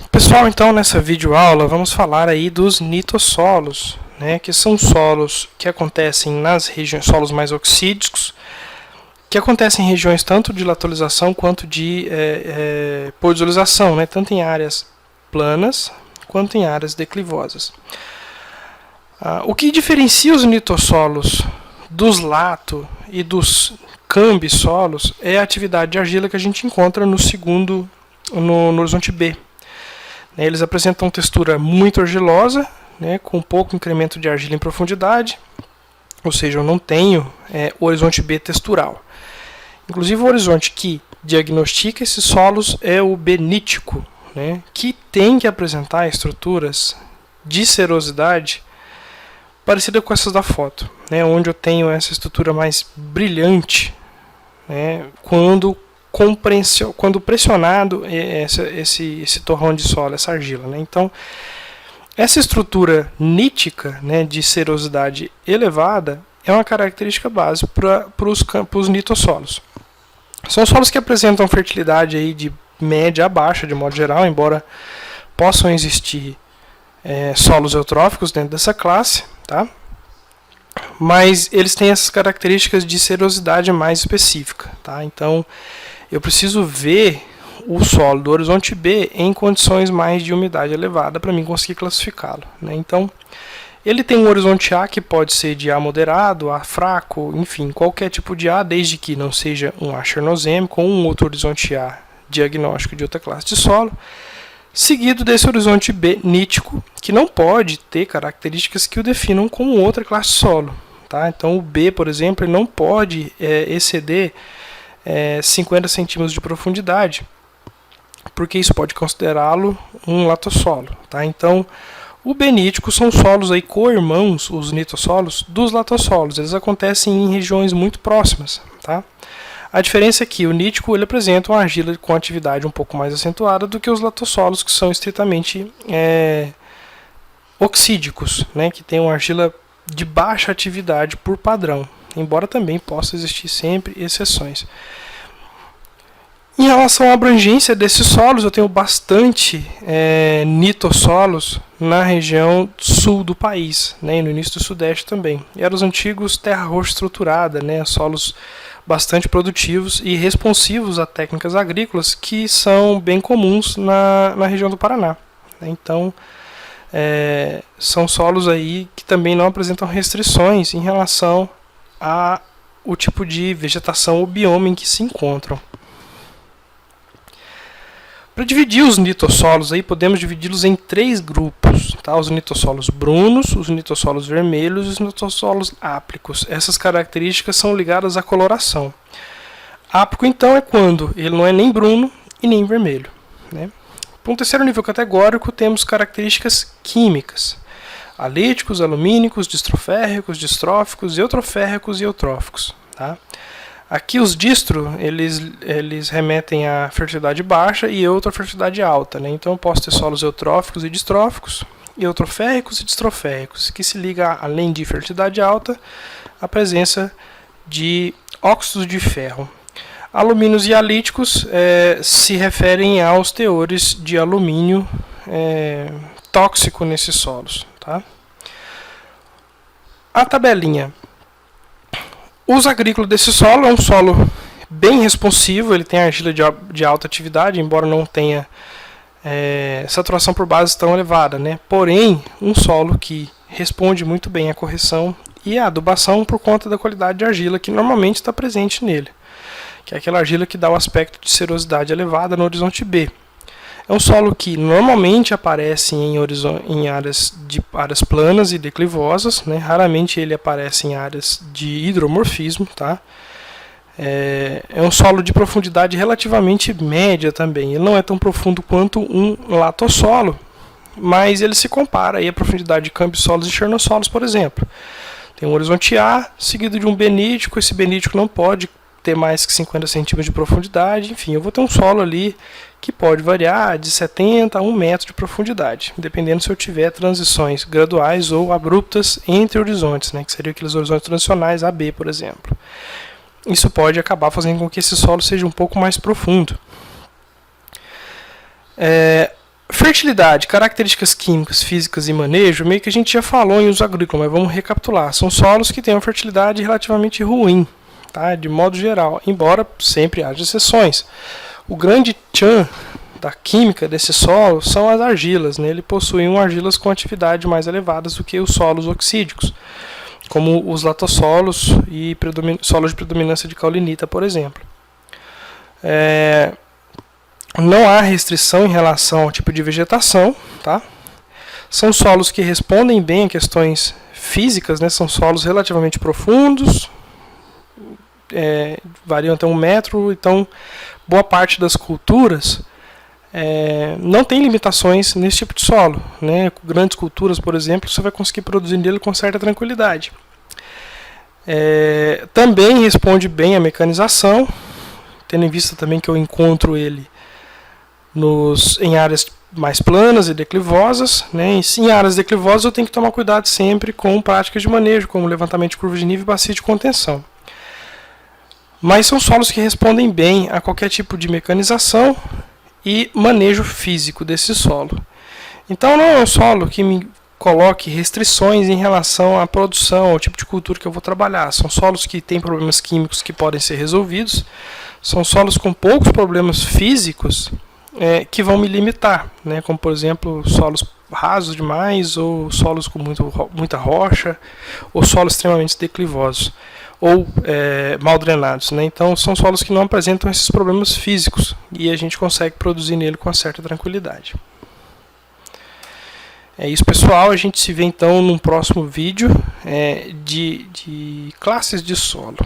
Pessoal, então nessa videoaula vamos falar aí dos nitossolos, né, que são solos que acontecem nas regiões, solos mais oxídicos, que acontecem em regiões tanto de latolização quanto de podolização, né, tanto em áreas planas quanto em áreas declivosas. O que diferencia os nitossolos dos lato e dos cambissolos é a atividade de argila que a gente encontra no horizonte B. Eles apresentam textura muito argilosa, né, com pouco incremento de argila em profundidade, ou seja, eu não tenho horizonte B textural. Inclusive o horizonte que diagnostica esses solos é o benítico, né, que tem que apresentar estruturas de serosidade parecida com essas da foto, né, onde eu tenho essa estrutura mais brilhante, né, quando pressionado esse torrão de solo, essa argila, né? Então, essa estrutura nítica, né, de serosidade elevada é uma característica base para os nitossolos. São solos que apresentam fertilidade aí de média a baixa, de modo geral, embora possam existir solos eutróficos dentro dessa classe, tá? Mas eles têm essas características de serosidade mais específica, tá? Então, eu preciso ver o solo do horizonte B em condições mais de umidade elevada para mim conseguir classificá-lo, né? Então, ele tem um horizonte A que pode ser de A moderado, A fraco, enfim, qualquer tipo de A, desde que não seja um A chernozêmico ou um outro horizonte A diagnóstico de outra classe de solo, seguido desse horizonte B nítico, que não pode ter características que o definam como outra classe de solo, tá? Então, o B, por exemplo, ele não pode exceder 50 centímetros de profundidade, porque isso pode considerá-lo um latossolo, tá? Então, o benítico são solos aí co-irmãos, os nitossolos, dos latossolos. Eles acontecem em regiões muito próximas, tá? A diferença é que o nítico ele apresenta uma argila com atividade um pouco mais acentuada do que os latossolos, que são estritamente oxídicos, né? Que tem uma argila de baixa atividade por padrão, embora também possa existir sempre exceções. Em relação à abrangência desses solos, eu tenho bastante nitossolos na região sul do país, né, e no início do sudeste também. E eram os antigos terra roxa estruturada, né, solos bastante produtivos e responsivos a técnicas agrícolas que são bem comuns na região do Paraná. Então, são solos aí que também não apresentam restrições em relação ao tipo de vegetação ou bioma em que se encontram. Para dividir os nitossolos, aí, podemos dividi-los em 3 grupos, tá? Os nitossolos brunos, os nitossolos vermelhos e os nitossolos áplicos. Essas características são ligadas à coloração. Áplico, então, é quando ele não é nem bruno e nem vermelho, né? Para um terceiro nível categórico, temos características químicas. Alíticos, alumínicos, distroférricos, distróficos, eutroférricos e eutróficos, tá? Aqui os distro, eles remetem à fertilidade baixa e eutrofertilidade alta, né? Então eu posso ter solos eutróficos e distróficos, eutroférricos e distroférricos, que se liga, além de fertilidade alta, à presença de óxidos de ferro. Alumínios e alíticos se referem aos teores de alumínio tóxico nesses solos, tá? A tabelinha. O uso agrícola desse solo é um solo bem responsivo, ele tem argila de alta atividade, embora não tenha saturação por base tão elevada, né? Porém, um solo que responde muito bem à correção e à adubação por conta da qualidade de argila que normalmente está presente nele, que é aquela argila que dá o aspecto de serosidade elevada no horizonte B. É um solo que normalmente aparece em áreas planas e declivosas, né? Raramente ele aparece em áreas de hidromorfismo, tá? É um solo de profundidade relativamente média também. Ele não é tão profundo quanto um latossolo, mas ele se compara aí à profundidade de cambissolos e chernossolos, por exemplo. Tem um horizonte A, seguido de um benítico. Esse benítico não pode ter mais que 50 centímetros de profundidade. Enfim, eu vou ter um solo ali que pode variar de 70 a 1 metro de profundidade, dependendo se eu tiver transições graduais ou abruptas entre horizontes, né, que seriam aqueles horizontes transicionais AB, por exemplo. Isso pode acabar fazendo com que esse solo seja um pouco mais profundo. Fertilidade, características químicas, físicas e manejo, meio que a gente já falou em uso agrícola, mas vamos recapitular. São solos que têm uma fertilidade relativamente ruim, tá? De modo geral, embora sempre haja exceções. O grande tchan da química desse solo são as argilas, né? Ele possui argilas com atividade mais elevadas do que os solos oxídicos, como os latossolos e solos de predominância de caulinita, por exemplo. Não há restrição em relação ao tipo de vegetação, tá? São solos que respondem bem a questões físicas, né? São solos relativamente profundos, variam até 1 metro, então boa parte das culturas não tem limitações nesse tipo de solo, né? Grandes culturas, por exemplo, você vai conseguir produzir nele com certa tranquilidade. Também responde bem à mecanização, tendo em vista também que eu encontro ele em áreas mais planas e declivosas, né? Em áreas declivosas eu tenho que tomar cuidado sempre com práticas de manejo, como levantamento de curva de nível e bacia de contenção. Mas são solos que respondem bem a qualquer tipo de mecanização e manejo físico desse solo. Então não é um solo que me coloque restrições em relação à produção, ao tipo de cultura que eu vou trabalhar. São solos que têm problemas químicos que podem ser resolvidos, são solos com poucos problemas físicos que vão me limitar, né? Como por exemplo solos rasos demais, ou solos com muita rocha, ou solos extremamente declivosos, ou mal drenados, né? Então são solos que não apresentam esses problemas físicos e a gente consegue produzir nele com uma certa tranquilidade. É isso, pessoal, a gente se vê então num próximo vídeo de classes de solo.